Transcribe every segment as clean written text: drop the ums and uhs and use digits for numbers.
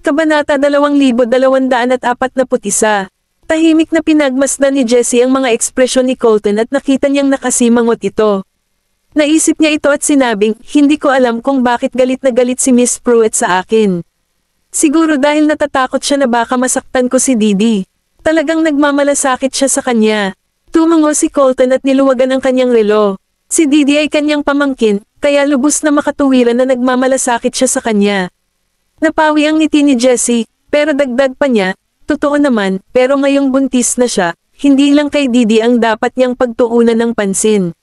Kabanata 2241. Tahimik na pinagmasdan ni Jessie ang mga ekspresyon ni Colton at nakita niyang nakasimangot ito. Naisip niya ito at sinabing, hindi ko alam kung bakit galit na galit si Miss Pruitt sa akin. Siguro dahil natatakot siya na baka masaktan ko si Didi. Talagang nagmamalasakit siya sa kanya. Tumango si Colton at niluwagan ang kanyang relo. Si Didi ay kanyang pamangkin, kaya lubos na makatuwiran na nagmamalasakit siya sa kanya. Napawi ang ngiti ni Jessie, pero dagdag pa niya, totoo naman, pero ngayong buntis na siya, hindi lang kay Didi ang dapat niyang pagtuunan ng pansin.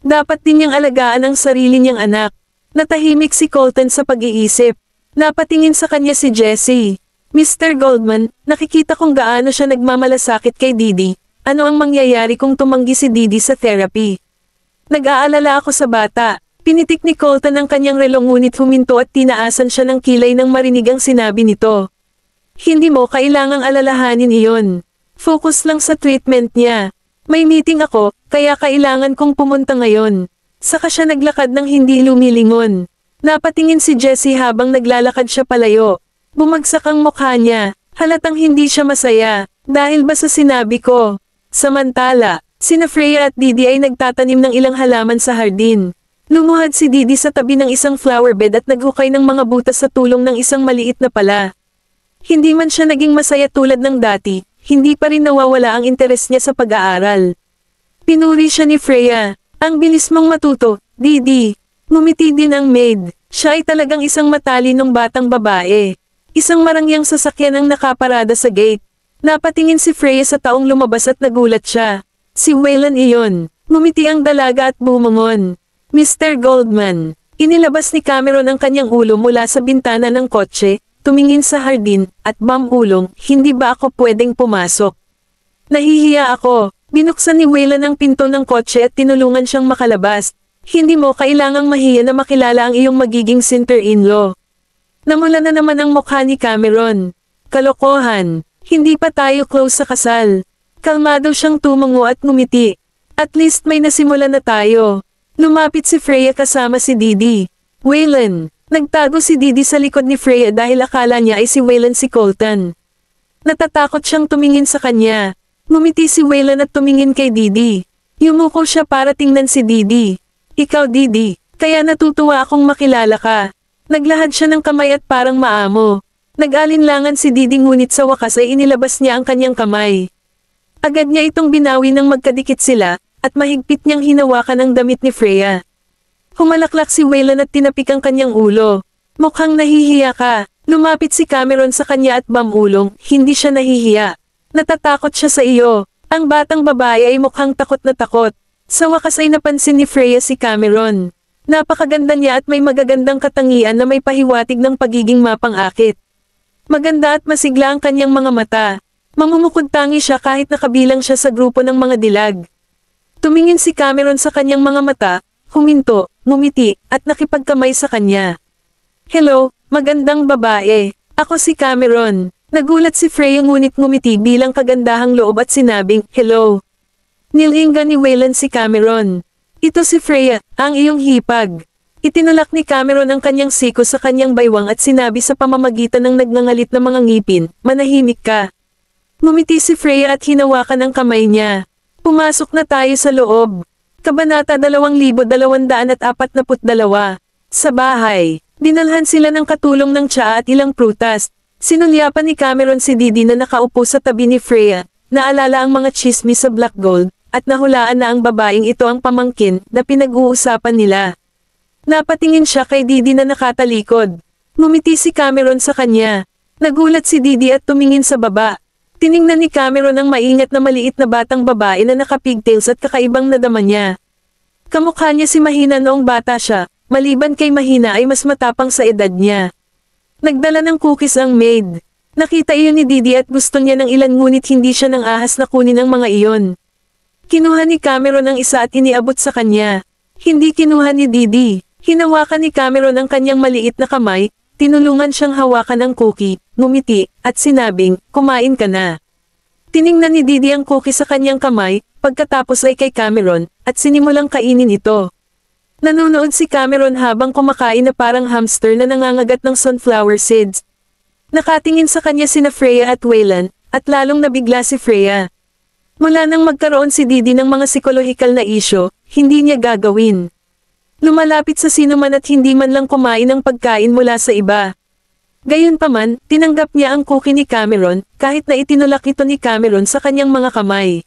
Dapat din niyang alagaan ang sarili niyang anak. Natahimik si Colton sa pag-iisip. Napatingin sa kanya si Jessie. Mr. Goldman, nakikita kong gaano siya nagmamalasakit kay Didi. Ano ang mangyayari kung tumanggi si Didi sa therapy? Nag-aalala ako sa bata. Pinitik ni Colton ang kanyang relo ngunit huminto at tinaasan siya ng kilay nang marinig ang sinabi nito. Hindi mo kailangang alalahanin iyon. Focus lang sa treatment niya. May meeting ako, kaya kailangan kong pumunta ngayon. Saka siya naglakad ng hindi lumilingon. Napatingin si Jessie habang naglalakad siya palayo. Bumagsak ang mukha niya. Halatang hindi siya masaya, dahil ba sa sinabi ko. Samantala, sina Freya at Didi ay nagtatanim ng ilang halaman sa hardin. Lumuhad si Didi sa tabi ng isang flower bed at naghukay ng mga butas sa tulong ng isang maliit na pala. Hindi man siya naging masaya tulad ng dati, hindi pa rin nawawala ang interes niya sa pag-aaral. Pinuri siya ni Freya. Ang bilis mong matuto, Didi. Ngumiti din ang maid. Siya ay talagang isang matalinong batang babae. Isang marangyang sasakyan ang nakaparada sa gate. Napatingin si Freya sa taong lumabas at nagulat siya. Si Waylon iyon. Ngumiti ang dalaga at bumangon. Mr. Goldman. Inilabas ni Cameron ang kanyang ulo mula sa bintana ng kotse, tumingin sa hardin, at Ulong, hindi ba ako pwedeng pumasok? Nahihiya ako. Binuksan ni Waylon ang pinto ng kotse at tinulungan siyang makalabas. Hindi mo kailangang mahiya na makilala ang iyong magiging sister-in-law. Namula na naman ang mukha ni Cameron. Kalokohan. Hindi pa tayo close sa kasal. Kalmado siyang tumango at ngumiti. At least may nasimula na tayo. Lumapit si Freya kasama si Didi. Waylon. Nagtago si Didi sa likod ni Freya dahil akala niya ay si Waylon si Colton. Natatakot siyang tumingin sa kanya. Ngumiti si Waylon at tumingin kay Didi. Yumuko siya para tingnan si Didi. Ikaw Didi, kaya natutuwa akong makilala ka. Naglahad siya ng kamay at parang maamo. Nag-alinlangan si Didi ngunit sa wakas ay inilabas niya ang kanyang kamay. Agad niya itong binawi nang magkadikit sila, at mahigpit niyang hinawakan ang damit ni Freya. Humalaklak si Waylon at tinapik ang kanyang ulo. Mukhang nahihiya ka. Lumapit si Cameron sa kanya at Ulong, hindi siya nahihiya. Natatakot siya sa iyo. Ang batang babae ay mukhang takot na takot. Sa wakas ay napansin ni Freya si Cameron. Napakaganda niya at may magagandang katangian na may pahiwatig ng pagiging mapang-akit. Maganda at masigla ang kanyang mga mata. Mamumukod-tangi siya kahit nakabilang siya sa grupo ng mga dilag. Tumingin si Cameron sa kanyang mga mata, huminto, ngumiti, at nakipagkamay sa kanya. Hello, magandang babae. Ako si Cameron. Nagulat si Freya ngunit ngumiti bilang kagandahang loob at sinabing, hello. Nilinga ni Waylon si Cameron. Ito si Freya, ang iyong hipag. Itinulak ni Cameron ang kanyang siko sa kanyang baywang at sinabi sa pamamagitan ng nagngangalit na mga ngipin, manahimik ka. Ngumiti si Freya at hinawakan ang kamay niya. Pumasok na tayo sa loob. Kabanata 2242. Sa bahay, dinalhan sila ng katulong ng tsaa at ilang prutas. Sinulyapan ni Cameron si Didi na nakaupo sa tabi ni Freya, naalala ang mga chismis sa Black Gold, at nahulaan na ang babaeng ito ang pamangkin na pinag-uusapan nila. Napatingin siya kay Didi na nakatalikod. Ngumiti si Cameron sa kanya. Nagulat si Didi at tumingin sa baba. Tiningnan ni Cameron ang maingat na maliit na batang babae na nakapigtails at kakaibang nadama niya. Kamukha niya si Mahina noong bata siya, maliban kay Mahina ay mas matapang sa edad niya. Nagdala ng cookies ang maid. Nakita iyon ni Didi at gusto niya ng ilan ngunit hindi siya nang ahas na kunin ang mga iyon. Kinuha ni Cameron ang isa at iniabot sa kanya. Hindi kinuha ni Didi. Hinawakan ni Cameron ang kanyang maliit na kamay, tinulungan siyang hawakan ang cookie, ngumiti, at sinabing, kumain ka na. Tiningnan ni Didi ang cookie sa kanyang kamay, pagkatapos ay kay Cameron, at sinimulang kainin ito. Nanonood si Cameron habang kumakain na parang hamster na nangangagat ng sunflower seeds. Nakatingin sa kanya sina Freya at Wayland, at lalong nabigla si Freya. Mula nang magkaroon si Didi ng mga psikolohikal na isyo, hindi niya gagawin. Lumalapit sa sinuman at hindi man lang kumain ng pagkain mula sa iba. Gayunpaman, tinanggap niya ang cookie ni Cameron, kahit na itinulak ito ni Cameron sa kanyang mga kamay.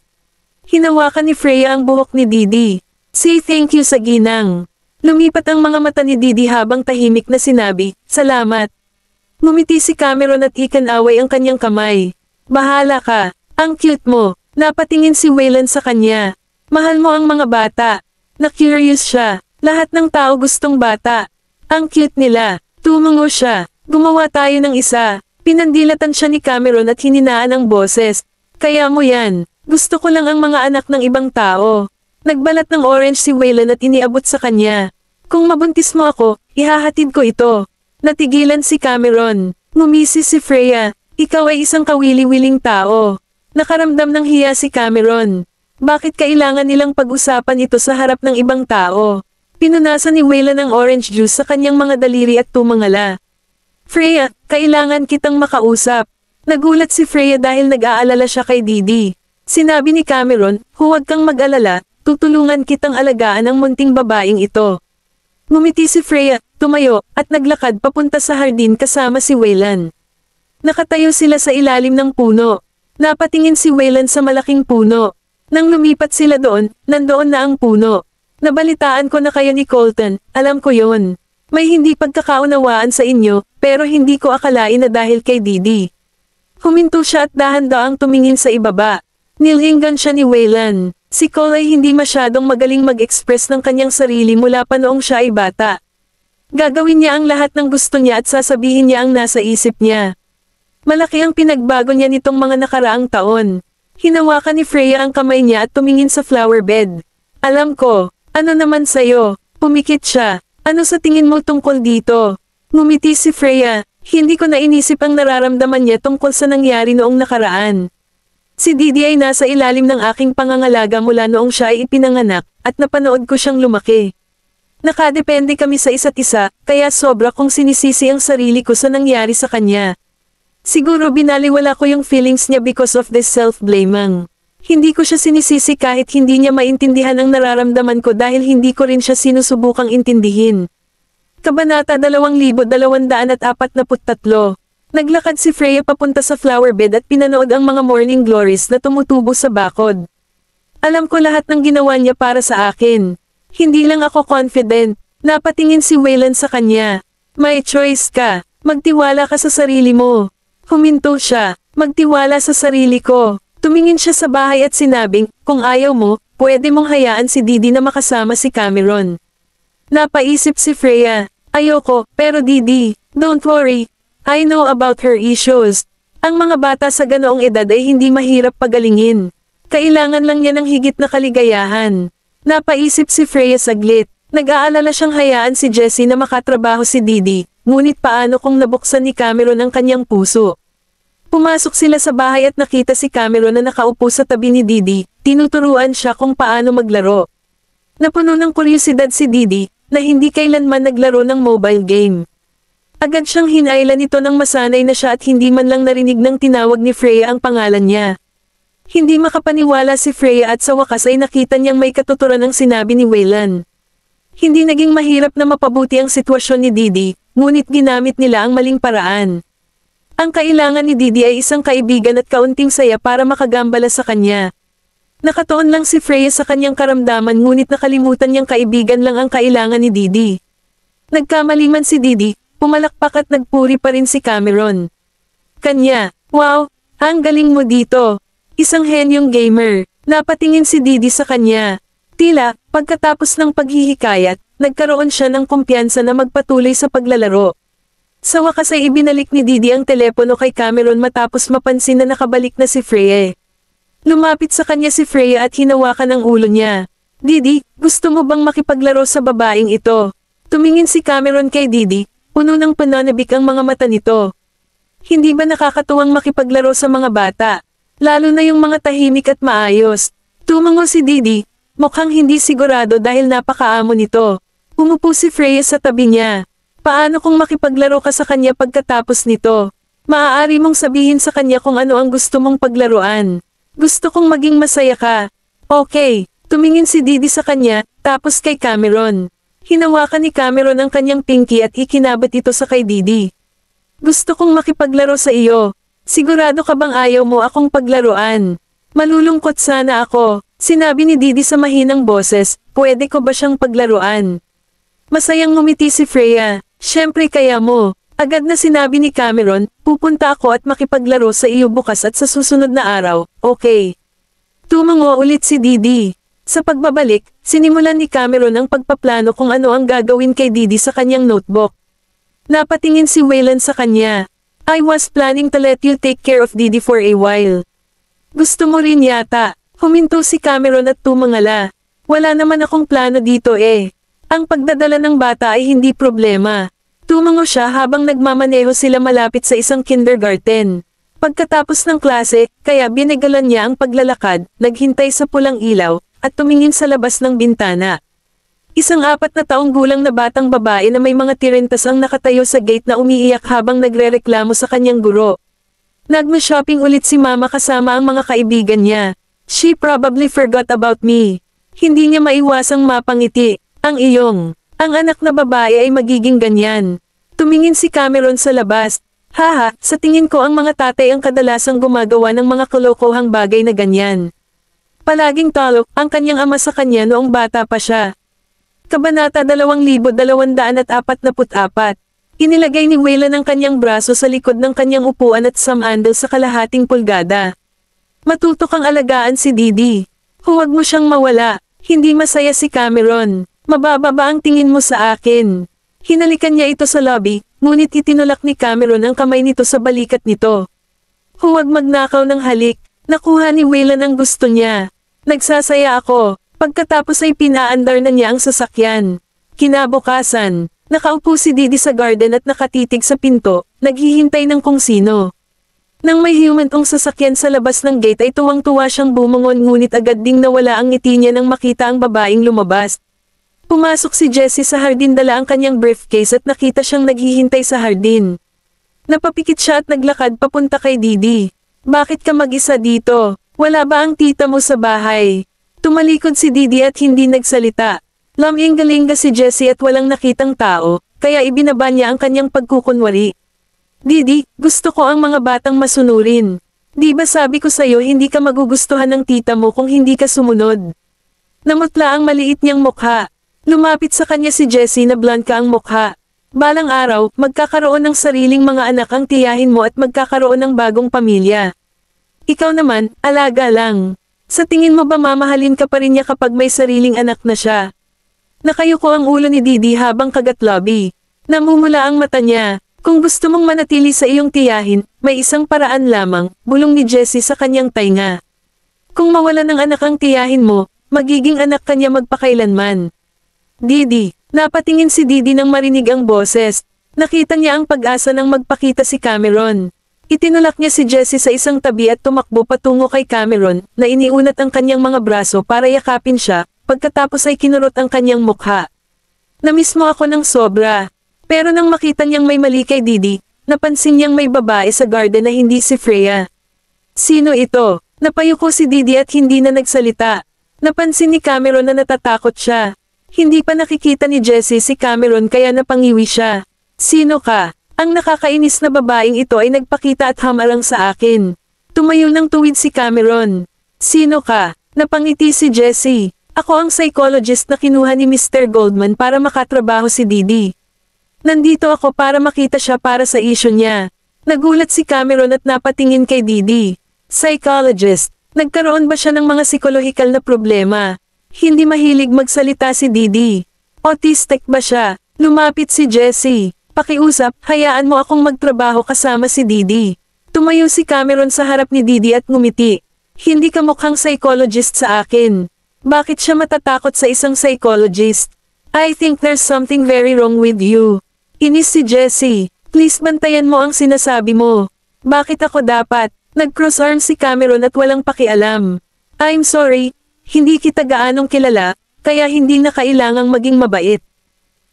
Hinawakan ni Freya ang buhok ni Didi. Say thank you sa ginang. Lumipat ang mga mata ni Didi habang tahimik na sinabi, salamat. Ngumiti si Cameron at ikanaway ang kanyang kamay. Bahala ka, ang cute mo. Napatingin si Wayland sa kanya. Mahal mo ang mga bata. Na-curious siya. Lahat ng tao gustong bata. Ang cute nila. Tumango siya. Gumawa tayo ng isa. Pinandilatan siya ni Cameron at hininaan ang boses. Kaya mo yan. Gusto ko lang ang mga anak ng ibang tao. Nagbalat ng orange si Wayland at iniabot sa kanya. Kung mabuntis mo ako, ihahatid ko ito. Natigilan si Cameron. Ngumisi si Freya. Ikaw ay isang kawili-wiling tao. Nakaramdam ng hiya si Cameron. Bakit kailangan nilang pag-usapan ito sa harap ng ibang tao? Pinunasan ni Wayland ang orange juice sa kanyang mga daliri at tumangala. Freya, kailangan kitang makausap. Nagulat si Freya dahil nag-aalala siya kay Didi. Sinabi ni Cameron, huwag kang mag-alala, tutulungan kitang alagaan ang munting babaeng ito. Ngumiti si Freya, tumayo, at naglakad papunta sa hardin kasama si Wayland. Nakatayo sila sa ilalim ng puno. Napatingin si Wayland sa malaking puno. Nang lumipat sila doon, nandoon na ang puno. Nabalitaan ko na kayo ni Colton, alam ko yon. May hindi pagkakaunawaan sa inyo, pero hindi ko akalain na dahil kay Didi. Huminto siya at dahan-daang tumingin sa ibaba. Nilinggan siya ni Wayland. Si Cole ay hindi masyadong magaling mag-express ng kanyang sarili mula pa noong siya ay bata. Gagawin niya ang lahat ng gusto niya at sasabihin niya ang nasa isip niya. Malaki ang pinagbago niya nitong mga nakaraang taon. Hinawakan ni Freya ang kamay niya at tumingin sa flower bed. Alam ko, ano naman sa'yo? Pumikit siya. Ano sa tingin mo tungkol dito? Ngumiti si Freya. Hindi ko na inisip ang nararamdaman niya tungkol sa nangyari noong nakaraan. Si Didi ay nasa ilalim ng aking pangangalaga mula noong siya ay ipinanganak, at napanood ko siyang lumaki. Nakadepende kami sa isa't isa, kaya sobra kong sinisisi ang sarili ko sa nangyari sa kanya. Siguro binaliwala ko yung feelings niya because of this self-blaming. Hindi ko siya sinisisi kahit hindi niya maintindihan ang nararamdaman ko dahil hindi ko rin siya sinusubukang intindihin. Kabanata 2243. Naglakad si Freya papunta sa flower bed at pinanood ang mga morning glories na tumutubo sa bakod. Alam ko lahat ng ginawa niya para sa akin. Hindi lang ako confident. Napatingin si Wayland sa kanya. May choice ka. Magtiwala ka sa sarili mo. Huminto siya. Magtiwala sa sarili ko. Tumingin siya sa bahay at sinabing, kung ayaw mo, pwede mong hayaan si Didi na makasama si Cameron. Napaisip si Freya. Ayoko, pero Didi, don't worry. I know about her issues. Ang mga bata sa ganoong edad ay hindi mahirap pagalingin. Kailangan lang niya ng higit na kaligayahan. Napaisip si Freya saglit. Nag-aalala siyang hayaan si Jessie na makatrabaho si Didi, ngunit paano kung nabuksan ni Cameron ang kanyang puso? Pumasok sila sa bahay at nakita si Cameron na nakaupo sa tabi ni Didi, tinuturuan siya kung paano maglaro. Napuno ng kuryosidad si Didi, na hindi kailanman naglaro ng mobile game. Agad siyang hinailan ito nang masanay na siya at hindi man lang narinig ng tinawag ni Freya ang pangalan niya. Hindi makapaniwala si Freya at sa wakas ay nakita niyang may katuturan ang sinabi ni Wayland. Hindi naging mahirap na mapabuti ang sitwasyon ni Didi, ngunit ginamit nila ang maling paraan. Ang kailangan ni Didi ay isang kaibigan at kaunting saya para makagambala sa kanya. Nakatuon lang si Freya sa kanyang karamdaman ngunit nakalimutan niyang kaibigan lang ang kailangan ni Didi. Nagkamali man si Didi, pumalakpak at nagpuri pa rin si Cameron. Kanya, wow, ang galing mo dito. Isang henyong gamer. Napatingin si Didi sa kanya. Tila, pagkatapos ng paghihikayat, nagkaroon siya ng kumpiyansa na magpatuloy sa paglalaro. Sa wakas ay ibinalik ni Didi ang telepono kay Cameron matapos mapansin na nakabalik na si Freya. Lumapit sa kanya si Freya at hinawakan ang ulo niya. Didi, gusto mo bang makipaglaro sa babaeng ito? Tumingin si Cameron kay Didi, puno ng pananabik ang mga mata nito. Hindi ba nakakatuwang makipaglaro sa mga bata? Lalo na yung mga tahimik at maayos. Tumango si Didi, mukhang hindi sigurado dahil napakaamo nito. Umupo si Freya sa tabi niya. Paano kung makipaglaro ka sa kanya pagkatapos nito? Maaari mong sabihin sa kanya kung ano ang gusto mong paglaruan. Gusto kong maging masaya ka. Okay, tumingin si Didi sa kanya, tapos kay Cameron. Hinawakan ni Cameron ang kanyang pinky at ikinabit ito sa kay Didi. Gusto kong makipaglaro sa iyo. Sigurado ka bang ayaw mo akong paglaruan? Malulungkot sana ako, sinabi ni Didi sa mahinang boses, pwede ko ba siyang paglaruan? Masayang ngumiti si Freya, syempre kaya mo. Agad na sinabi ni Cameron, pupunta ako at makipaglaro sa iyo bukas at sa susunod na araw, okay. Tumango ulit si Didi. Sa pagbabalik, sinimulan ni Cameron ang pagpaplano kung ano ang gagawin kay Didi sa kanyang notebook. Napatingin si Waylon sa kanya. I was planning to let you take care of Didi for a while. Gusto mo rin yata. Huminto si Cameron at tumangala. Wala naman akong plano dito eh. Ang pagdadala ng bata ay hindi problema. Tumango siya habang nagmamaneho sila malapit sa isang kindergarten. Pagkatapos ng klase, kaya binigalan niya ang paglalakad, naghintay sa pulang ilaw, at tumingin sa labas ng bintana. Isang 4 na taong gulang na batang babae na may mga tirentas ang nakatayo sa gate na umiiyak habang nagrereklamo sa kanyang guro. Nagma-shopping ulit si mama kasama ang mga kaibigan niya. She probably forgot about me. Hindi niya maiwasang mapangiti. Ang anak na babae ay magiging ganyan. Tumingin si Cameron sa labas. Haha, sa tingin ko ang mga tatay ang kadalasang gumagawa ng mga kalokohang bagay na ganyan. Palaging talok ang kanyang ama sa kanya noong bata pa siya. Kabanata 2244. Inilagay ni Waylon ang kanyang braso sa likod ng kanyang upuan at samandal sa kalahating pulgada. Matuto kang alagaan si Didi. Huwag mo siyang mawala. Hindi masaya si Cameron. Mababa ba ang tingin mo sa akin? Hinalikan niya ito sa lobby, ngunit itinulak ni Cameron ang kamay nito sa balikat nito. Huwag magnakaw ng halik. Nakuha ni Waylon ang gusto niya. Nagsasaya ako. Pagkatapos ay pinaandar na niya ang sasakyan. Kinabukasan, nakaupo si Didi sa garden at nakatitig sa pinto, naghihintay ng kung sino. Nang may humantong sasakyan sa labas ng gate ay tuwang-tuwa siyang bumangon ngunit agad ding nawala ang ngiti niya nang makita ang babaeng lumabas. Pumasok si Jessie sa hardin dala ang kanyang briefcase at nakita siyang naghihintay sa hardin. Napapikit siya at naglakad papunta kay Didi. Bakit ka mag-isa dito? Wala ba ang tita mo sa bahay? Tumalikod si Didi at hindi nagsalita. Laming-galinga si Jessie at walang nakitang tao, kaya ibinaba niya ang kanyang pagkukunwari. Didi, gusto ko ang mga batang masunurin. Di ba sabi ko sa'yo hindi ka magugustuhan ng tita mo kung hindi ka sumunod? Namutla ang maliit niyang mukha. Lumapit sa kanya si Jessie na blanka ang mukha. Balang araw, magkakaroon ng sariling mga anak ang tiyahin mo at magkakaroon ng bagong pamilya. Ikaw naman, alaga lang. Sa tingin mo ba mamahalin ka pa rin niya kapag may sariling anak na siya? Nakayuko ang ulo ni Didi habang kagatlabi. Namumula ang mata niya. Kung gusto mong manatili sa iyong tiyahin, may isang paraan lamang, bulong ni Jessie sa kanyang tainga. Kung mawala ng anak ang tiyahin mo, magiging anak ka niya magpakailanman. Didi, napatingin si Didi nang marinig ang boses. Nakita niya ang pag-asa ng magpakita si Cameron. Itinulak niya si Jessie sa isang tabi at tumakbo patungo kay Cameron, na iniunat ang kanyang mga braso para yakapin siya, pagkatapos ay kinurot ang kanyang mukha. Namiss mo ako ng sobra. Pero nang makita niyang may mali kay Didi, napansin niyang may babae sa garden na hindi si Freya. Sino ito? Napayuko si Didi at hindi na nagsalita. Napansin ni Cameron na natatakot siya. Hindi pa nakikita ni Jessie si Cameron kaya napangiwi siya. Sino ka? Ang nakakainis na babaeng ito ay nagpakita at hamarang sa akin. Tumayo ng tuwid si Cameron. Sino ka? Napangiti si Jessie. Ako ang psychologist na kinuha ni Mr. Goldman para makatrabaho si Didi. Nandito ako para makita siya para sa issue niya. Nagulat si Cameron at napatingin kay Didi. Psychologist. Nagkaroon ba siya ng mga psikolohikal na problema? Hindi mahilig magsalita si Didi. Autistic ba siya? Lumapit si Jessie. Pakiusap, hayaan mo akong magtrabaho kasama si Didi. Tumayo si Cameron sa harap ni Didi at ngumiti. Hindi ka mukhang psychologist sa akin. Bakit siya matatakot sa isang psychologist? I think there's something very wrong with you. Inis si Jessie. Please bantayan mo ang sinasabi mo. Bakit ako dapat? Nag-cross arm si Cameron at walang pakialam. I'm sorry. Hindi kita gaanong kilala, kaya hindi na kailangang maging mabait.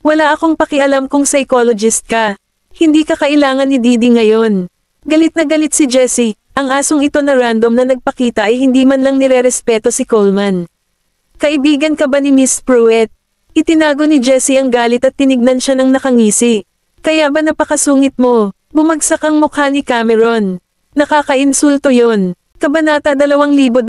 Wala akong pakialam kung psychologist ka. Hindi ka kailangan ni Didi ngayon. Galit na galit si Jessie, ang asong ito na random na nagpakita ay hindi man lang nirerespeto si Coleman. Kaibigan ka ba ni Miss Pruitt? Itinago ni Jessie ang galit at tinignan siya ng nakangisi. Kaya ba napakasungit mo? Bumagsak ang mukha ni Cameron. Nakakainsulto yon. Kabanata 2245.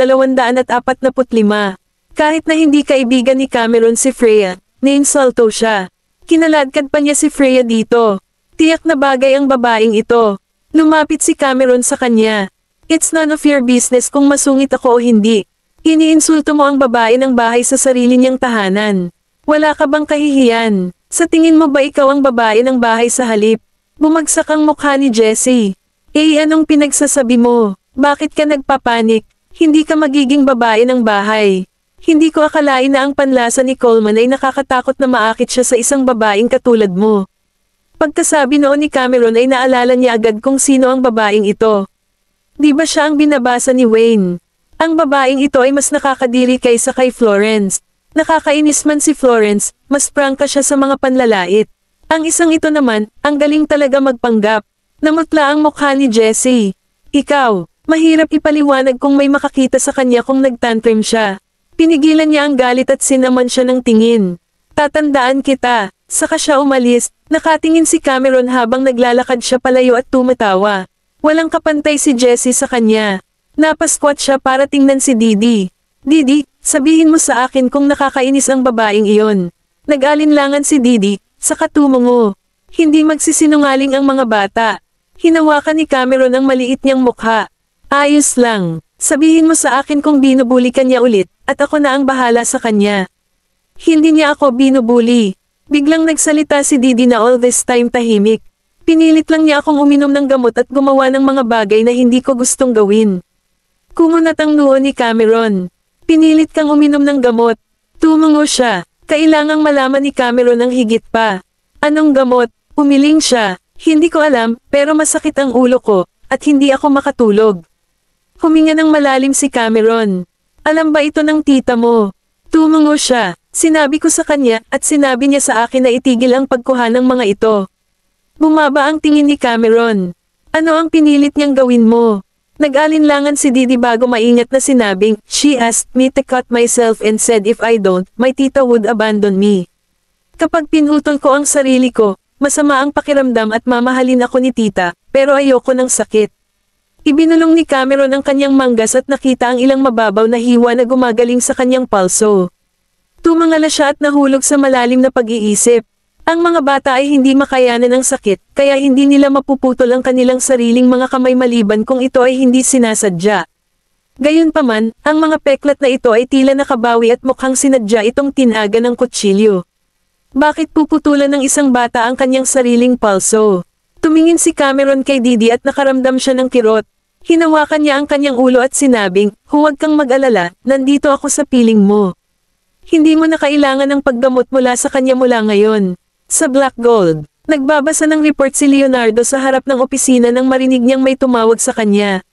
Kahit na hindi kaibigan ni Cameron si Freya, nainsulto siya. Kinaladkad pa niya si Freya dito. Tiyak na bagay ang babaeng ito. Lumapit si Cameron sa kanya. It's none of your business kung masungit ako o hindi. Iniinsulto mo ang babae ng bahay sa sarili niyang tahanan. Wala ka bang kahihiyan? Sa tingin mo ba ikaw ang babae ng bahay sa halip? Bumagsak ang mukha ni Jessie. Anong pinagsasabi mo? Bakit ka nagpapanik? Hindi ka magiging babae ng bahay. Hindi ko akalain na ang panlasa ni Coleman ay nakakatakot na maakit siya sa isang babaeng katulad mo. Pagkasabi noon ni Cameron ay naalala niya agad kung sino ang babaeng ito. Di ba siya ang binabasa ni Wayne? Ang babaeng ito ay mas nakakadiri kaysa kay Florence. Nakakainis man si Florence, mas prangka siya sa mga panlalait. Ang isang ito naman, ang galing talaga magpanggap. Namutla ang mukha ni Jessie. Ikaw, mahirap ipaliwanag kung may makakita sa kanya kung nagtantrim siya. Pinigilan niya ang galit at sinaman siya ng tingin. Tatandaan kita. Saka siya umalis, nakatingin si Cameron habang naglalakad siya palayo at tumatawa. Walang kapantay si Jessie sa kanya. Napasquat siya para tingnan si Didi. Didi, sabihin mo sa akin kung nakakainis ang babaeng iyon. Nag-alinlangan si Didi, saka tumungo. Hindi magsisinungaling ang mga bata. Hinawakan ni Cameron ang maliit niyang mukha. Ayos lang. Sabihin mo sa akin kung binubuli ka niya ulit, at ako na ang bahala sa kanya. Hindi niya ako binubuli. Biglang nagsalita si Didi na all this time tahimik. Pinilit lang niya akong uminom ng gamot at gumawa ng mga bagay na hindi ko gustong gawin. Kumunat ang noo ni Cameron. Pinilit kang uminom ng gamot. Tumungo siya. Kailangang malaman ni Cameron ang higit pa. Anong gamot? Umiling siya. Hindi ko alam, pero masakit ang ulo ko, at hindi ako makatulog. Huminga ng malalim si Cameron. Alam ba ito ng tita mo? Tumungo siya. Sinabi ko sa kanya, at sinabi niya sa akin na itigil ang pagkuha ng mga ito. Bumaba ang tingin ni Cameron. Ano ang pinilit niyang gawin mo? Nag-alinlangan si Didi bago maingat na sinabing, she asked me to cut myself and said if I don't, my tita would abandon me. Kapag pinutol ko ang sarili ko, masama ang pakiramdam at mamahalin ako ni tita, pero ayoko ng sakit. Ibinulong ni Cameron ang kanyang manggas at nakita ang ilang mababaw na hiwa na gumagaling sa kanyang palso. Tumangala siya at nahulog sa malalim na pag-iisip. Ang mga bata ay hindi makayanan ng sakit, kaya hindi nila mapuputol ang kanilang sariling mga kamay maliban kung ito ay hindi sinasadya. Gayunpaman, ang mga peklat na ito ay tila nakabawi at mukhang sinadya itong tinaga ng kutsilyo. Bakit puputulan ng isang bata ang kanyang sariling palso? Tumingin si Cameron kay Didi at nakaramdam siya ng kirot. Hinawakan niya ang kanyang ulo at sinabing, huwag kang mag-alala, nandito ako sa piling mo. Hindi mo na kailangan ng paggamot mula sa kanya mula ngayon. Sa Black Gold, nagbabasa ng report si Leonardo sa harap ng opisina nang marinig niyang may tumawag sa kanya.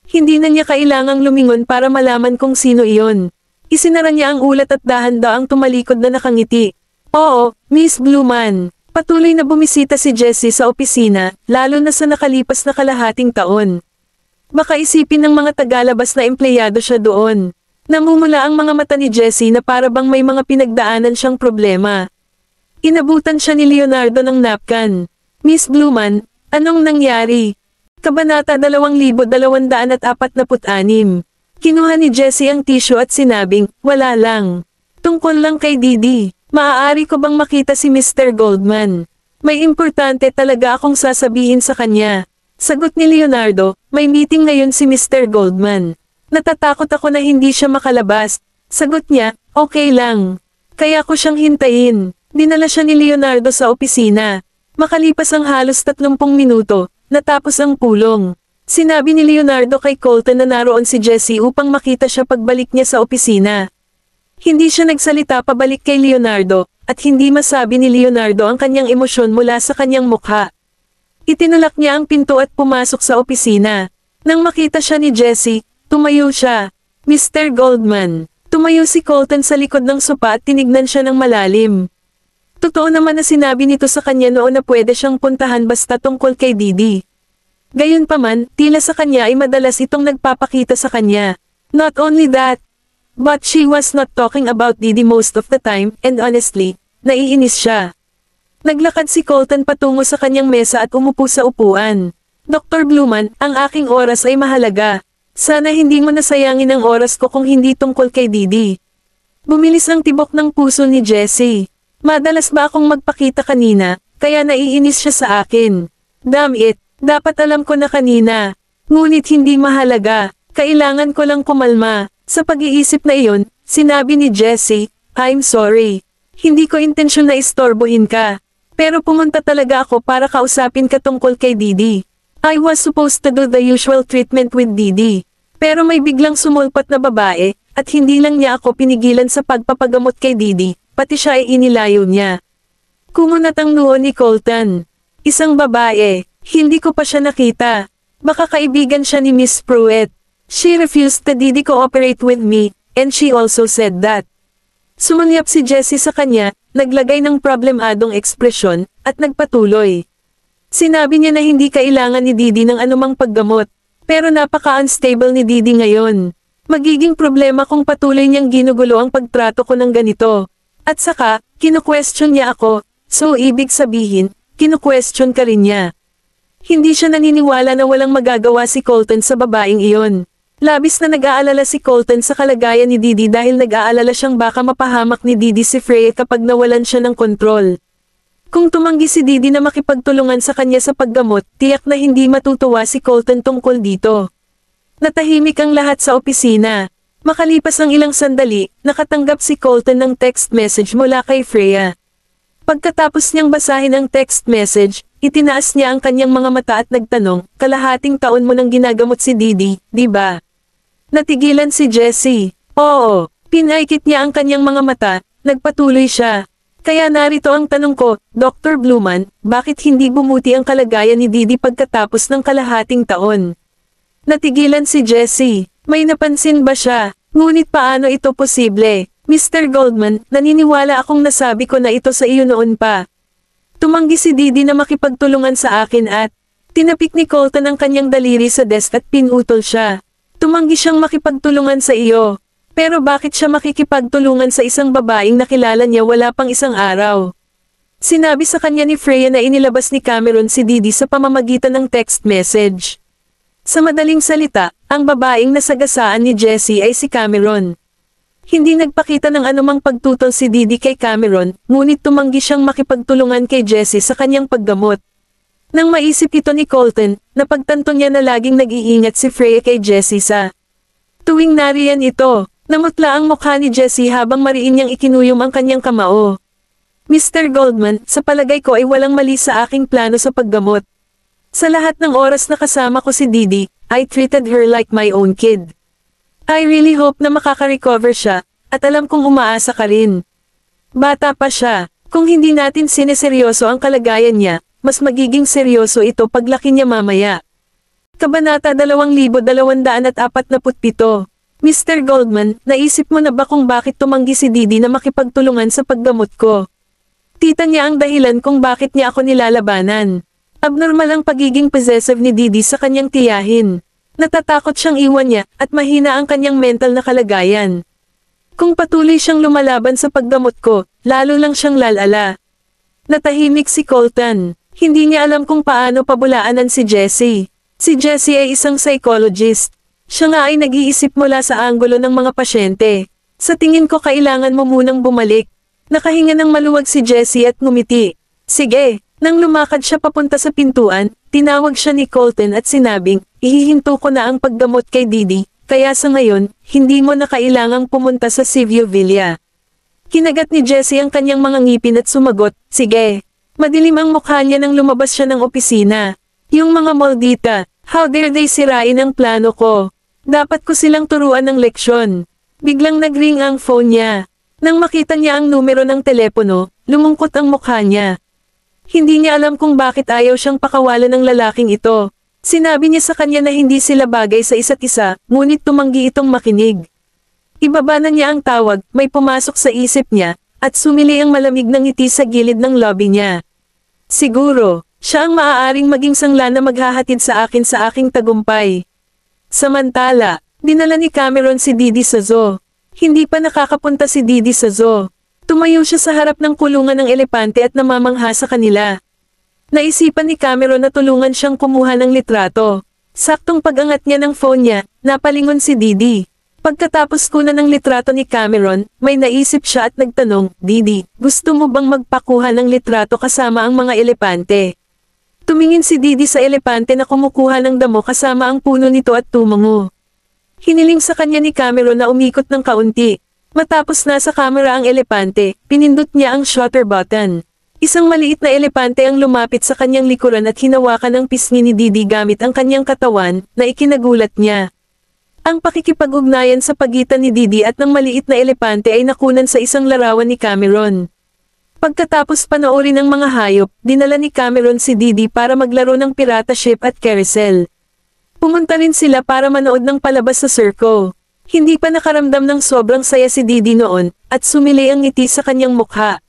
Hindi na niya kailangang lumingon para malaman kung sino iyon. Isinara niya ang ulat at dahan-daang tumalikod na nakangiti. Oo, Miss Bluman. Patuloy na bumisita si Jessie sa opisina, lalo na sa nakalipas na kalahating taon. Baka isipin ng mga tagalabas na empleyado siya doon. Namumula ang mga mata ni Jessie na para bang may mga pinagdaanan siyang problema. Inabutan siya ni Leonardo ng napkan. Miss Bluman, anong nangyari? Kabanata 2246. Kinuha ni Jessie ang tissue at sinabing, wala lang. Tungkol lang kay Didi. Maaari ko bang makita si Mr. Goldman? May importante talaga akong sasabihin sa kanya. Sagot ni Leonardo, may meeting ngayon si Mr. Goldman. Natatakot ako na hindi siya makalabas. Sagot niya, okay lang. Kaya ko siyang hintayin. Dinala siya ni Leonardo sa opisina. Makalipas ang halos 30 minuto, natapos ang pulong. Sinabi ni Leonardo kay Colton na naroon si Jessie upang makita siya pagbalik niya sa opisina. Hindi siya nagsalita pabalik kay Leonardo, at hindi masabi ni Leonardo ang kanyang emosyon mula sa kanyang mukha. Itinulak niya ang pinto at pumasok sa opisina. Nang makita siya ni Jessie, tumayo siya. Mr. Goldman. Tumayo si Colton sa likod ng sopa at tinignan siya ng malalim. Totoo naman na sinabi nito sa kanya noon na pwede siyang puntahan basta tungkol kay Didi. Gayunpaman, tila sa kanya ay madalas itong nagpapakita sa kanya. Not only that, but she was not talking about Didi most of the time, and honestly, naiinis siya. Naglakad si Colton patungo sa kanyang mesa at umupo sa upuan. Dr. Bluman, ang aking oras ay mahalaga. Sana hindi mo nasayangin ang oras ko kung hindi tungkol kay Didi. Bumilis ang tibok ng puso ni Jessie. Madalas ba akong magpakita kanina, kaya naiinis siya sa akin. Damn it, dapat alam ko na kanina. Ngunit hindi mahalaga, kailangan ko lang kumalma. Sa pag-iisip na iyon, sinabi ni Jessie, I'm sorry. Hindi ko intensyon na istorbohin ka. Pero pumunta talaga ako para kausapin ka tungkol kay Didi. I was supposed to do the usual treatment with Didi. Pero may biglang sumulpat na babae, at hindi lang niya ako pinigilan sa pagpapagamot kay Didi, pati siya ay inilayo niya. Kumunat ang noo ni Colton. Isang babae, hindi ko pa siya nakita. Baka kaibigan siya ni Miss Pruitt. She refused to Didi cooperate with me, and she also said that. Sumulyap si Jessie sa kanya, naglagay ng problemadong ekspresyon, at nagpatuloy. Sinabi niya na hindi kailangan ni Didi ng anumang paggamot, pero napaka-unstable ni Didi ngayon. Magiging problema kung patuloy niyang ginugulo ang pagtrato ko ng ganito. At saka, kinu-question niya ako, so ibig sabihin, kinu-question ka rin niya. Hindi siya naniniwala na walang magagawa si Colton sa babaeng iyon. Labis na nag-aalala si Colton sa kalagayan ni Didi dahil nag-aalala siyang baka mapahamak ni Didi si Freya kapag nawalan siya ng kontrol. Kung tumanggi si Didi na makipagtulungan sa kanya sa paggamot, tiyak na hindi matutuwa si Colton tungkol dito. Natahimik ang lahat sa opisina. Makalipas ang ilang sandali, nakatanggap si Colton ng text message mula kay Freya. Pagkatapos niyang basahin ang text message, itinaas niya ang kanyang mga mata at nagtanong, kalahating taon mo nang ginagamot si Didi, di ba? Natigilan si Jessie. Oo, pinaikit niya ang kanyang mga mata, nagpatuloy siya. Kaya narito ang tanong ko, Dr. Bluman, bakit hindi bumuti ang kalagayan ni Didi pagkatapos ng kalahating taon? Natigilan si Jessie. May napansin ba siya? Ngunit paano ito posible? Mr. Goldman, naniniwala akong nasabi ko na ito sa iyo noon pa. Tumanggi si Didi na makipagtulungan sa akin at tinapik ni Colton ang kanyang daliri sa desk at pinutol siya. Tumanggi siyang makipagtulungan sa iyo. Pero bakit siya makikipagtulungan sa isang babaeng nakilala niya wala pang isang araw? Sinabi sa kanya ni Freya na inilabas ni Cameron si Didi sa pamamagitan ng text message. Sa madaling salita, ang babaeng nasagasaan ni Jessie ay si Cameron. Hindi nagpakita ng anumang pagtutol si Didi kay Cameron, ngunit tumanggi siyang makipagtulungan kay Jessie sa kanyang paggamot. Nang maisip ito ni Colton, napagtanto niya na laging nag-iingat si Freya kay Jessie sa tuwing nariyan ito. Namutla ang mukha ni Jessie habang mariin niyang ikinuyom ang kanyang kamao. Mr. Goldman, sa palagay ko ay walang mali sa aking plano sa paggamot. Sa lahat ng oras na kasama ko si Didi, I treated her like my own kid. I really hope na makaka-recover siya, at alam kong umaasa ka rin. Bata pa siya, kung hindi natin sineseryoso ang kalagayan niya, mas magiging seryoso ito paglaki niya mamaya. Kabanata 2247. Mr. Goldman, naisip mo na ba kung bakit tumanggi si Didi na makipagtulungan sa paggamot ko? Tita niya ang dahilan kung bakit niya ako nilalabanan. Abnormal ang pagiging possessive ni Didi sa kanyang tiyahin. Natatakot siyang iwan niya, at mahina ang kanyang mental na kalagayan. Kung patuloy siyang lumalaban sa paggamot ko, lalo lang siyang lalala. Natahimik si Colton. Hindi niya alam kung paano pabulaanan si Jessie. Si Jessie ay isang psychologist. Siya nga ay nag-iisip mula sa anggulo ng mga pasyente. Sa tingin ko kailangan mo munang bumalik. Nakahinga ng maluwag si Jessie at ngumiti. Sige, nang lumakad siya papunta sa pintuan, tinawag siya ni Colton at sinabing, ihihinto ko na ang paggamot kay Didi, kaya sa ngayon, hindi mo na kailangang pumunta sa Seaview Villa. Kinagat ni Jessie ang kanyang mga ngipin at sumagot, sige. Madilim ang mukha niya nang lumabas siya ng opisina. Yung mga maldita, how dare they sirain ang plano ko? Dapat ko silang turuan ng leksyon. Biglang nagring ang phone niya. Nang makita niya ang numero ng telepono, lumungkot ang mukha niya. Hindi niya alam kung bakit ayaw siyang pakawalan ng lalaking ito. Sinabi niya sa kanya na hindi sila bagay sa isa't isa, ngunit tumanggi itong makinig. Ibaba na niya ang tawag, may pumasok sa isip niya, at sumili ang malamig na ngiti sa gilid ng lobby niya. Siguro, Siya ang maaaring maging sangla na maghahatid sa aking tagumpay. Samantala, dinala ni Cameron si Didi sa zoo. Hindi pa nakakapunta si Didi sa zoo. Tumayo siya sa harap ng kulungan ng elepante at namamangha sa kanila. Naisipan ni Cameron na tulungan siyang kumuha ng litrato. Saktong pag-angat niya ng phone niya, napalingon si Didi. Pagkatapos kunan ng litrato ni Cameron, may naisip siya at nagtanong, Didi, gusto mo bang magpakuha ng litrato kasama ang mga elepante? Tumingin si Didi sa elepante na kumukuha ng damo kasama ang puno nito at tumango. Hiniling sa kanya ni Cameron na umikot ng kaunti. Matapos nasa kamera ang elepante, pinindot niya ang shutter button. Isang maliit na elepante ang lumapit sa kanyang likuran at hinawakan ang pisngi ni Didi gamit ang kanyang katawan, na ikinagulat niya. Ang pakikipag-ugnayan sa pagitan ni Didi at ng maliit na elepante ay nakunan sa isang larawan ni Cameron. Pagkatapos panoorin ng mga hayop, dinala ni Cameron si Didi para maglaro ng pirata ship at carousel. Pumunta rin sila para manood ng palabas sa circo. Hindi pa nakaramdam ng sobrang saya si Didi noon, at sumili ang ngiti sa kanyang mukha.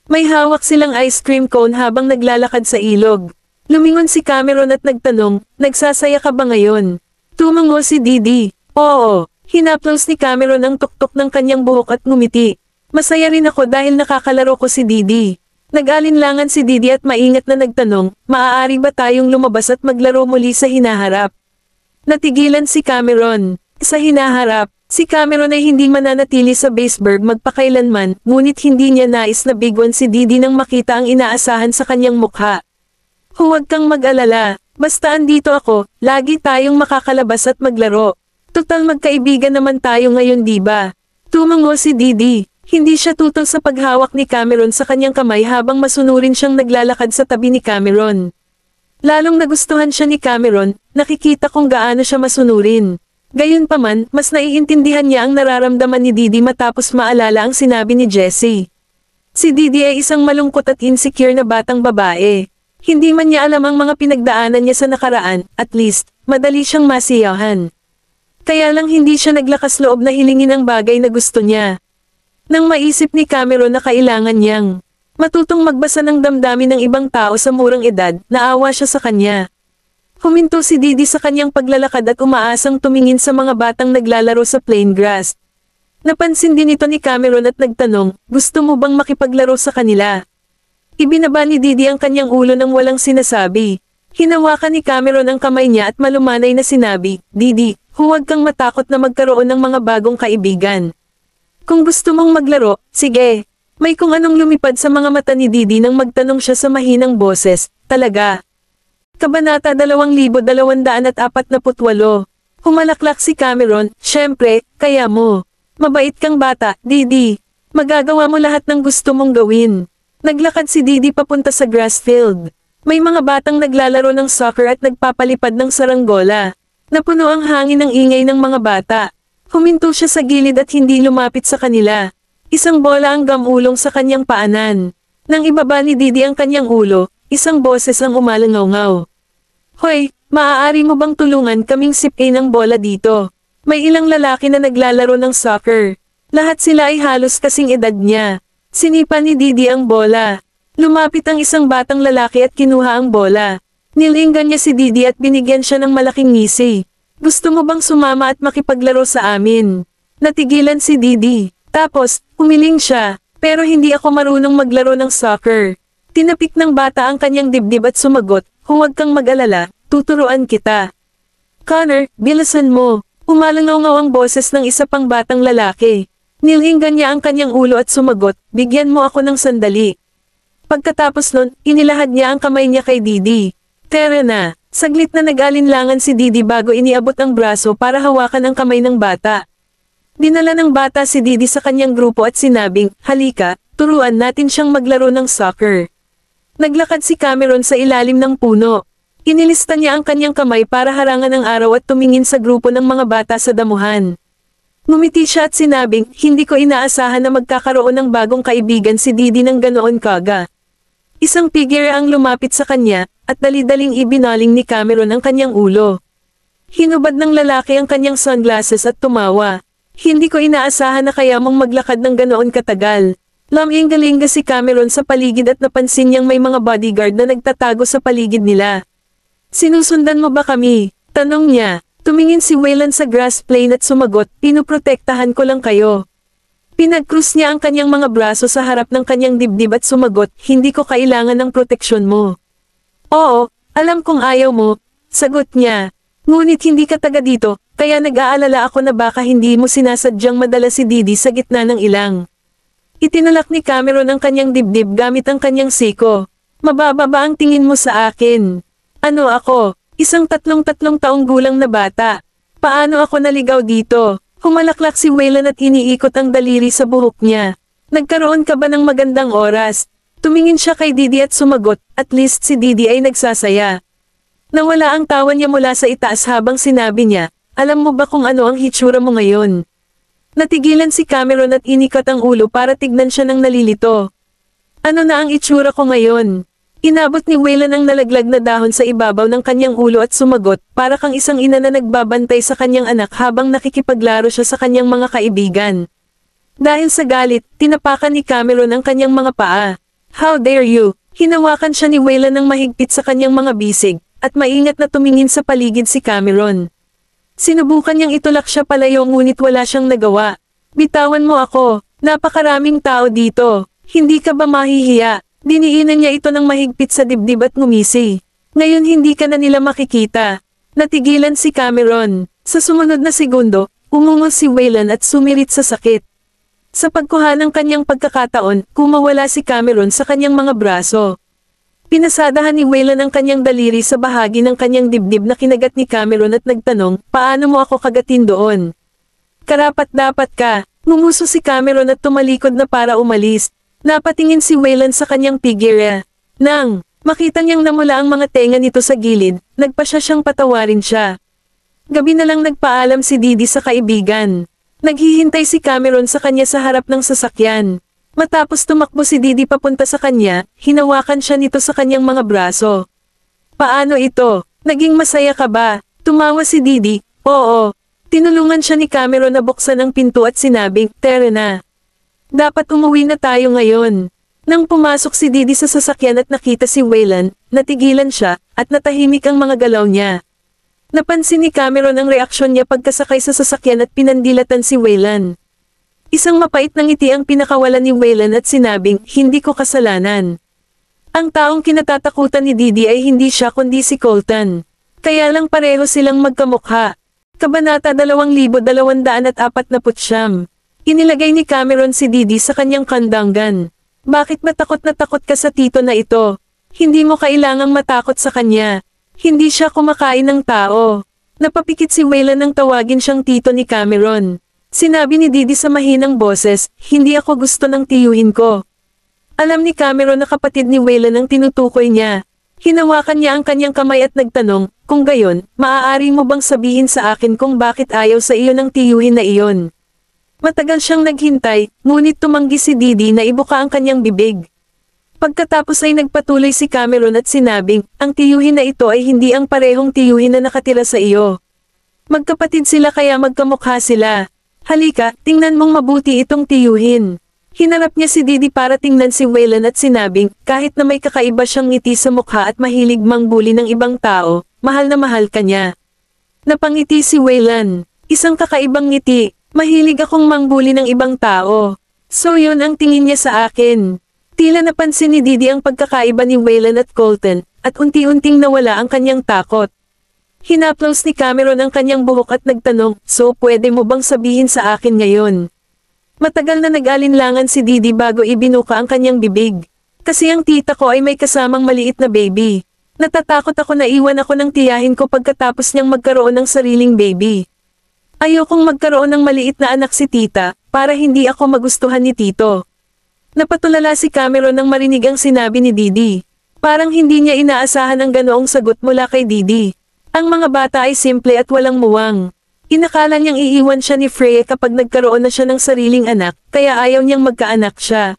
May hawak silang ice cream cone habang naglalakad sa ilog. Lumingon si Cameron at nagtanong, nagsasaya ka ba ngayon? Tumango si Didi. Oo. Hinaplos ni Cameron ang tuktok ng kanyang buhok at ngumiti. Masaya rin ako dahil nakakalaro ko si Didi. Nag-alinlangan si Didi at maingat na nagtanong, maaari ba tayong lumabas at maglaro muli sa hinaharap? Natigilan si Cameron. Sa hinaharap, si Cameron ay hindi mananatili sa Baseburg magpakailanman, ngunit hindi niya nais na bigwan si Didi nang makita ang inaasahan sa kanyang mukha. Huwag kang mag-alala. Basta andito ako, lagi tayong makakalabas at maglaro. Total magkaibigan naman tayo ngayon diba? Tumango si Didi. Hindi siya tutol sa paghawak ni Cameron sa kanyang kamay habang masunurin siyang naglalakad sa tabi ni Cameron. Lalong nagustuhan siya ni Cameron, nakikita kung gaano siya masunurin. Gayunpaman, mas naiintindihan niya ang nararamdaman ni Didi matapos maalala ang sinabi ni Jessie. Si Didi ay isang malungkot at insecure na batang babae. Hindi man niya alam ang mga pinagdaanan niya sa nakaraan, at least, madali siyang masiyahan. Kaya lang hindi siya naglakas loob na hilingin ang bagay na gusto niya. Nang maisip ni Cameron na kailangan niyang matutong magbasa ng damdamin ng ibang tao sa murang edad, naawa siya sa kanya. Huminto si Didi sa kanyang paglalakad at umaasang tumingin sa mga batang naglalaro sa plain grass. Napansin din ito ni Cameron at nagtanong, gusto mo bang makipaglaro sa kanila? Ibinaba ni Didi ang kanyang ulo nang walang sinasabi. Hinawakan ni Cameron ang kamay niya at malumanay na sinabi, Didi, huwag kang matakot na magkaroon ng mga bagong kaibigan. Kung gusto mong maglaro, sige. May kung anong lumipad sa mga mata ni Didi nang magtanong siya sa mahinang boses, talaga. Kabanata 2248. Humalaklak si Cameron, syempre, kaya mo. Mabait kang bata, Didi. Magagawa mo lahat ng gusto mong gawin. Naglakad si Didi papunta sa grass field. May mga batang naglalaro ng soccer at nagpapalipad ng saranggola. Napuno ang hangin ng ingay ng mga bata. Huminto siya sa gilid at hindi lumapit sa kanila. Isang bola ang gamulong sa kanyang paanan. Nang ibaba ni Didi ang kanyang ulo, isang boses ang umalangaw-ngaw. Hoy, maaari mo bang tulungan kaming sipin ang bola dito? May ilang lalaki na naglalaro ng soccer. Lahat sila ay halos kasing edad niya. Sinipa ni Didi ang bola. Lumapit ang isang batang lalaki at kinuha ang bola. Nilinggan niya si Didi at binigyan siya ng malaking ngisi. Gusto mo bang sumama at makipaglaro sa amin? Natigilan si Didi. Tapos, humiling siya. Pero hindi ako marunong maglaro ng soccer. Tinapik ng bata ang kanyang dibdib at sumagot, huwag kang mag-alala, tuturuan kita. Connor, bilisan mo. Umalangaw ang boses ng isa pang batang lalaki. Nilinggan niya ang kanyang ulo at sumagot, bigyan mo ako ng sandali. Pagkatapos nun, inilahad niya ang kamay niya kay Didi. Tara na, saglit na nag-alinlangan si Didi bago iniabot ang braso para hawakan ang kamay ng bata. Dinala ng bata si Didi sa kanyang grupo at sinabing, halika, turuan natin siyang maglaro ng soccer. Naglakad si Cameron sa ilalim ng puno. Inilista niya ang kanyang kamay para harangan ang araw at tumingin sa grupo ng mga bata sa damuhan. Ngumiti siya at sinabing, hindi ko inaasahan na magkakaroon ng bagong kaibigan si Didi ng ganoon kaga. Isang figure ang lumapit sa kanya, at dali-daling ibinaling ni Cameron ang kanyang ulo. Hinubad ng lalaki ang kanyang sunglasses at tumawa. Hindi ko inaasahan na kaya mong maglakad ng ganoon katagal. Laming-galinga si Cameron sa paligid at napansin niyang may mga bodyguard na nagtatago sa paligid nila. Sinusundan mo ba kami? Tanong niya. Tumingin si Wayland sa grass plane at sumagot, pinoprotektahan ko lang kayo. Pinag-cross niya ang kanyang mga braso sa harap ng kanyang dibdib at sumagot, hindi ko kailangan ng proteksyon mo. Oo, alam kong ayaw mo, sagot niya. Ngunit hindi ka taga dito, kaya nag-aalala ako na baka hindi mo sinasadyang madala si Didi sa gitna ng ilang. Itinalak ni Cameron ang kanyang dibdib gamit ang kanyang siko. Mababa ba ang tingin mo sa akin? Ano ako? Isang tatlong taong gulang na bata. Paano ako naligaw dito? Humalaklak si Wayland at iniikot ang daliri sa buhok niya. Nagkaroon ka ba ng magandang oras? Tumingin siya kay Didi at sumagot, at least si Didi ay nagsasaya. Nawala ang tawa niya mula sa itaas habang sinabi niya, alam mo ba kung ano ang hitsura mo ngayon? Natigilan si Cameron at inikot ang ulo para tignan siya ng nalilito. Ano na ang itsura ko ngayon? Inabot ni Wayland ang nalaglag na dahon sa ibabaw ng kanyang ulo at sumagot, para kang isang ina na nagbabantay sa kanyang anak habang nakikipaglaro siya sa kanyang mga kaibigan. Dahil sa galit, tinapakan ni Cameron ang kanyang mga paa. How dare you? Hinawakan siya ni Wayland ng mahigpit sa kanyang mga bisig, at maingat na tumingin sa paligid si Cameron. Sinubukan niyang itulak siya palayo ngunit wala siyang nagawa. Bitawan mo ako, napakaraming tao dito, hindi ka ba mahihiya? Diniinan niya ito ng mahigpit sa dibdib at ngumisi. Ngayon hindi ka na nila makikita. Natigilan si Cameron. Sa sumunod na segundo, umungol si Wayland at sumirit sa sakit. Sa pagkuha ng kanyang pagkakataon, kumawala si Cameron sa kanyang mga braso. Pinasadahan ni Wayland ang kanyang daliri sa bahagi ng kanyang dibdib na kinagat ni Cameron at nagtanong, paano mo ako kagatin doon? Karapat-dapat ka. Ngumuso si Cameron at tumalikod na para umalis. Napatingin si Wayland sa kanyang figure. Nang makita niyang namula ang mga tenga nito sa gilid, nagpa siyang patawarin siya. Gabi na lang nagpaalam si Didi sa kaibigan. Naghihintay si Cameron sa kanya sa harap ng sasakyan. Matapos tumakbo si Didi papunta sa kanya, hinawakan siya nito sa kanyang mga braso. Paano ito? Naging masaya ka ba? Tumawa si Didi. Oo. Tinulungan siya ni Cameron na buksan ang pinto at sinabing, tara na. Dapat umuwi na tayo ngayon. Nang pumasok si Didi sa sasakyan at nakita si Wayland, natigilan siya, at natahimik ang mga galaw niya. Napansin ni Cameron ang reaksyon niya pagkasakay sa sasakyan at pinandilatan si Wayland. Isang mapait na ngiti ang pinakawalan ni Wayland at sinabing, hindi ko kasalanan. Ang taong kinatatakutan ni Didi ay hindi siya kundi si Colton. Kaya lang pareho silang magkamukha. Kabanata 2249. Inilagay ni Cameron si Didi sa kanyang kandangan. Bakit ba takot na takot ka sa tito na ito? Hindi mo kailangang matakot sa kanya. Hindi siya kumakain ng tao. Napapikit si Wayland nang tawagin siyang tito ni Cameron. Sinabi ni Didi sa mahinang boses, hindi ako gusto ng tiyuhin ko. Alam ni Cameron na kapatid ni Wayland ang tinutukoy niya. Hinawakan niya ang kanyang kamay at nagtanong, kung gayon, maaari mo bang sabihin sa akin kung bakit ayaw sa iyo ng tiyuhin na iyon? Matagal siyang naghintay, ngunit tumanggi si Didi na ibuka ang kanyang bibig. Pagkatapos ay nagpatuloy si Cameron at sinabing, ang tiyuhin na ito ay hindi ang parehong tiyuhin na nakatira sa iyo. Magkapatid sila kaya magkamukha sila. Halika, tingnan mong mabuti itong tiyuhin. Hinarap niya si Didi para tingnan si Wayland at sinabing, kahit na may kakaiba siyang ngiti sa mukha at mahilig mangbuli ng ibang tao, mahal na mahal ka niya. Napangiti si Wayland. Isang kakaibang ngiti. Mahilig akong mangbuli ng ibang tao. So yun ang tingin niya sa akin. Tila napansin ni Didi ang pagkakaiba ni Wayland at Colton, at unti-unting nawala ang kanyang takot. Hinaplos ni Cameron ang kanyang buhok at nagtanong, so pwede mo bang sabihin sa akin ngayon? Matagal na nag-alinlangan si Didi bago ibinuka ang kanyang bibig. Kasi ang tita ko ay may kasamang maliit na baby. Natatakot ako na iwan ako ng tiyahin ko pagkatapos niyang magkaroon ng sariling baby. Ayokong magkaroon ng maliit na anak si tita, para hindi ako magustuhan ni tito. Napatulala si Cameron nang marinig ang sinabi ni Didi. Parang hindi niya inaasahan ang ganoong sagot mula kay Didi. Ang mga bata ay simple at walang muwang. Inakala niyang iiwan siya ni Freya kapag nagkaroon na siya ng sariling anak, kaya ayaw niyang magkaanak siya.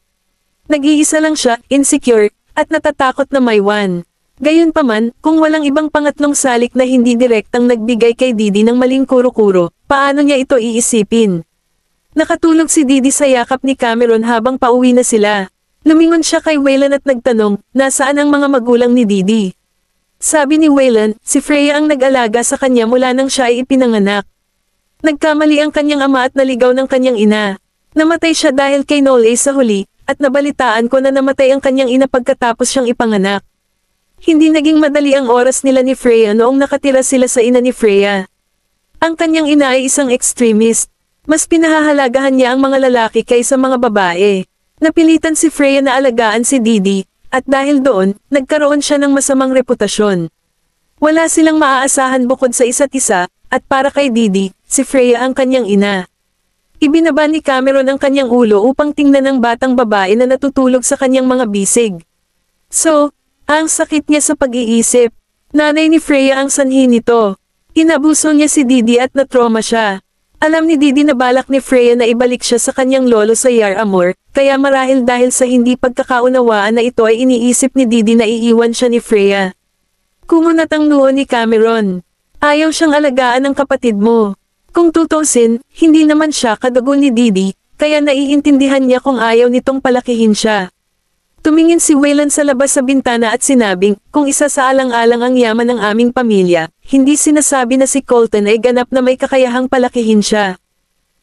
Nag-iisa lang siya, insecure, at natatakot na maywan. Gayunpaman, kung walang ibang pangatlong salik na hindi direktang nagbigay kay Didi ng maling kuro-kuro, paano niya ito iisipin? Nakatulog si Didi sa yakap ni Cameron habang pauwi na sila. Lumingon siya kay Waylon at nagtanong, nasaan ang mga magulang ni Didi? Sabi ni Waylon, si Freya ang nag-alaga sa kanya mula nang siya ay ipinanganak. Nagkamali ang kanyang ama at naligaw ng kanyang ina. Namatay siya dahil kay Nole sa huli, at nabalitaan ko na namatay ang kanyang ina pagkatapos siyang ipanganak. Hindi naging madali ang oras nila ni Freya noong nakatira sila sa ina ni Freya. Ang kanyang ina ay isang extremist. Mas pinahahalagahan niya ang mga lalaki kaysa mga babae. Napilitan si Freya na alagaan si Didi, at dahil doon, nagkaroon siya ng masamang reputasyon. Wala silang maaasahan bukod sa isa't isa, at para kay Didi, si Freya ang kanyang ina. Ibinaba ni Cameron ang kanyang ulo upang tingnan ang batang babae na natutulog sa kanyang mga bisig. So, ang sakit niya sa pag-iisip. Nanay ni Freya ang sanhi nito. Inabuso niya si Didi at natroma siya. Alam ni Didi na balak ni Freya na ibalik siya sa kanyang lolo sa Yar Amor, kaya marahil dahil sa hindi pagkakaunawaan na ito ay iniisip ni Didi na iiwan siya ni Freya. Kumunat ang noo ni Cameron. Ayaw siyang alagaan ng kapatid mo. Kung tutusin, hindi naman siya kadugo ni Didi, kaya naiintindihan niya kung ayaw nitong palakihin siya. Tumingin si Waylon sa labas sa bintana at sinabing, kung isa sa alang-alang ang yaman ng aming pamilya, hindi sinasabi na si Colton ay ganap na may kakayahang palakihin siya.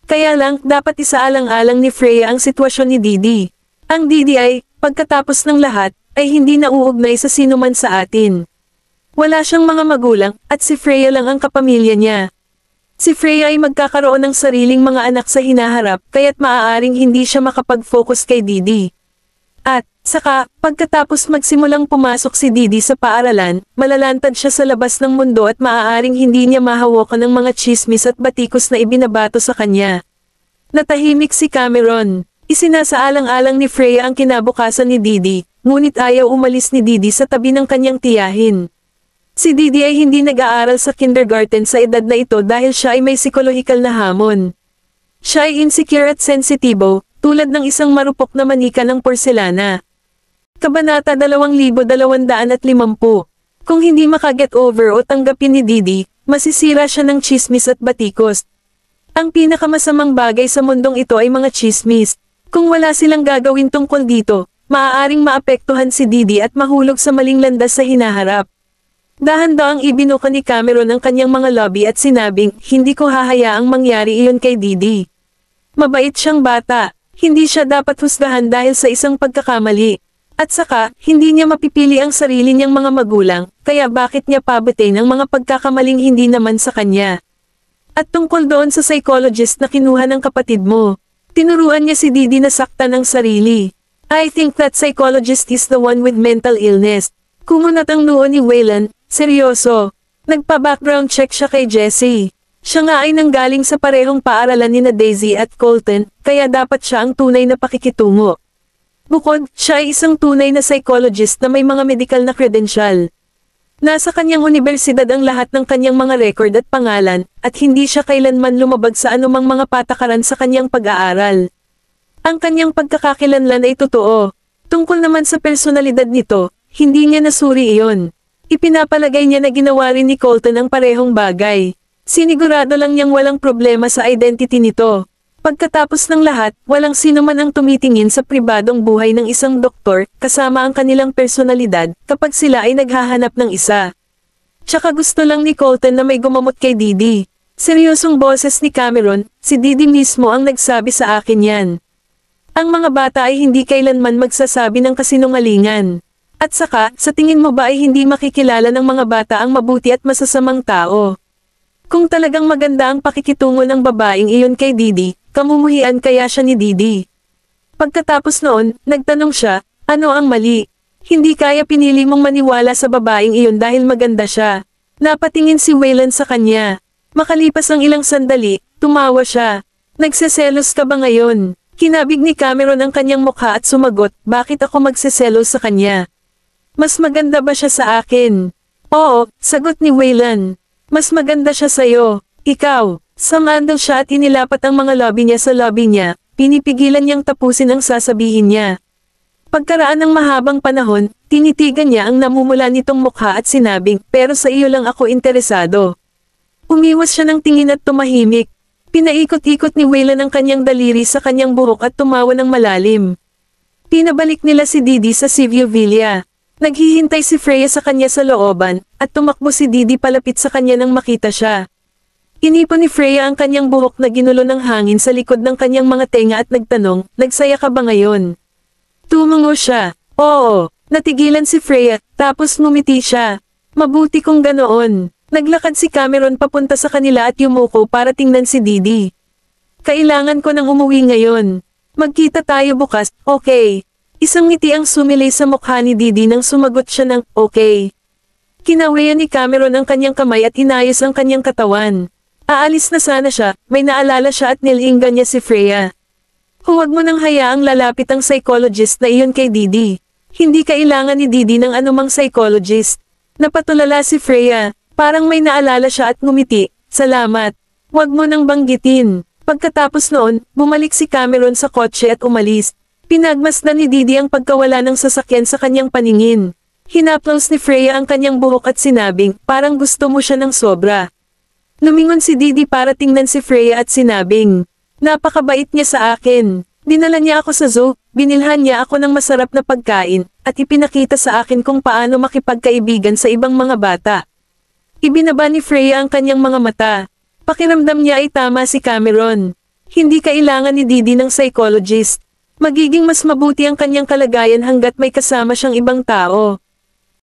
Kaya lang, dapat isaalang-alang ni Freya ang sitwasyon ni Didi. Ang Didi ay, pagkatapos ng lahat, ay hindi nauugnay sa sinuman sa atin. Wala siyang mga magulang, at si Freya lang ang kapamilya niya. Si Freya ay magkakaroon ng sariling mga anak sa hinaharap, kaya't maaaring hindi siya makapag-focus kay Didi. At, saka, pagkatapos magsimulang pumasok si Didi sa paaralan, malalantad siya sa labas ng mundo at maaaring hindi niya mahawakan ng mga chismis at batikos na ibinabato sa kanya. Natahimik si Cameron. Isinasaalang-alang ni Freya ang kinabukasan ni Didi, ngunit ayaw umalis ni Didi sa tabi ng kanyang tiyahin. Si Didi ay hindi nag-aaral sa kindergarten sa edad na ito dahil siya ay may psikolohikal na hamon. Siya ay insecure at sensitibo, tulad ng isang marupok na manika ng porselana. Kabanata 2250. Kung hindi makaget over o tanggapin ni Didi, masisira siya ng chismis at batikos. Ang pinakamasamang bagay sa mundong ito ay mga chismis. Kung wala silang gagawin tungkol dito, maaaring maapektuhan si Didi at mahulog sa maling landas sa hinaharap. Dahan-daang ibinuka ni Cameron ang kanyang mga lobby at sinabing, hindi ko hahayaang mangyari iyon kay Didi. Mabait siyang bata. Hindi siya dapat husgahan dahil sa isang pagkakamali. At saka, hindi niya mapipili ang sarili niyang mga magulang, kaya bakit niya pabatain ang mga pagkakamaling hindi naman sa kanya. At tungkol doon sa psychologist na kinuha ng kapatid mo, tinuruan niya si Didi na saktan ang sarili. I think that psychologist is the one with mental illness. Kumunat ang noo ni Waylon, seryoso. Nagpa-background check siya kay Jessie. Siya nga ay nanggaling sa parehong paaralan ni na Daisy at Colton, kaya dapat siya ang tunay na pakikitungo. Bukod, siya ay isang tunay na psychologist na may mga medikal na kredensyal. Nasa kanyang universidad ang lahat ng kanyang mga record at pangalan, at hindi siya kailanman lumabag sa anumang mga patakaran sa kanyang pag-aaral. Ang kanyang pagkakakilanlan ay totoo. Tungkol naman sa personalidad nito, hindi niya nasuri iyon. Ipinapalagay niya na ginawa rin ni Colton ang parehong bagay. Sinigurado lang niyang walang problema sa identity nito. Pagkatapos ng lahat, walang sino man ang tumitingin sa pribadong buhay ng isang doktor, kasama ang kanilang personalidad, kapag sila ay naghahanap ng isa. Tsaka gusto lang ni Colton na may gumamot kay Didi. Seryosong boses ni Cameron, si Didi mismo ang nagsabi sa akin yan. Ang mga bata ay hindi kailanman magsasabi ng kasinungalingan. At saka, sa tingin mo ba ay hindi makikilala ng mga bata ang mabuti at masasamang tao? Kung talagang maganda ang pakikitungo ng babaeng iyon kay Didi, kamumuhian kaya siya ni Didi. Pagkatapos noon, nagtanong siya, ano ang mali? Hindi kaya pinili mong maniwala sa babaeng iyon dahil maganda siya. Napatingin si Waylon sa kanya. Makalipas ang ilang sandali, tumawa siya. Nagseselos ka ba ngayon? Kinabig ni Cameron ang kanyang mukha at sumagot, bakit ako magseselos sa kanya? Mas maganda ba siya sa akin? Oo, sagot ni Waylon. Mas maganda siya sa'yo. Ikaw. Sumandal siya at inilapat ang mga lobby niya sa lobby niya, pinipigilan niyang tapusin ang sasabihin niya. Pagkaraan ng mahabang panahon, tinitigan niya ang namumula nitong mukha at sinabing, pero sa iyo lang ako interesado. Umiwas siya ng tingin at tumahimik. Pinaikot-ikot ni Wayland ang kanyang daliri sa kanyang buhok at tumawa ng malalim. Pinabalik nila si Didi sa Sivio Villa. Naghihintay si Freya sa kanya sa looban, at tumakbo si Didi palapit sa kanya nang makita siya. Inipon ni Freya ang kanyang buhok na ginulo ng hangin sa likod ng kanyang mga tenga at nagtanong, "Nagsaya ka ba ngayon?" Tumango siya. "Oo." Natigilan si Freya, tapos ngumiti siya. "Mabuti kung ganoon." Naglakad si Cameron papunta sa kanila at yumuko para tingnan si Didi. "Kailangan ko nang umuwi ngayon. Magkita tayo bukas, okay?" Isang ngiti ang sumilay sa mukha ni Didi nang sumagot siya ng, "Okay." Kinawayan ni Cameron ang kanyang kamay at inayos ang kanyang katawan. Aalis na sana siya, may naalala siya at nilinggan niya si Freya. "Huwag mo nang hayaang lalapit ang psychologist na iyon kay Didi. Hindi kailangan ni Didi ng anumang psychologist." Napatulala si Freya, parang may naalala siya at ngumiti, "Salamat. Huwag mo nang banggitin." Pagkatapos noon, bumalik si Cameron sa kotse at umalis. Pinagmasdan ni Didi ang pagkawala ng sasakyan sa kanyang paningin. Hinaplos ni Freya ang kanyang buhok at sinabing, "Parang gusto mo siya ng sobra." Lumingon si Didi para tingnan si Freya at sinabing, "Napakabait niya sa akin. Dinala niya ako sa zoo, binilhan niya ako ng masarap na pagkain, at ipinakita sa akin kung paano makipagkaibigan sa ibang mga bata." Ibinaba ni Freya ang kanyang mga mata. Pakiramdam niya ay tama si Cameron. Hindi kailangan ni Didi ng psychologist. Magiging mas mabuti ang kanyang kalagayan hanggat may kasama siyang ibang tao.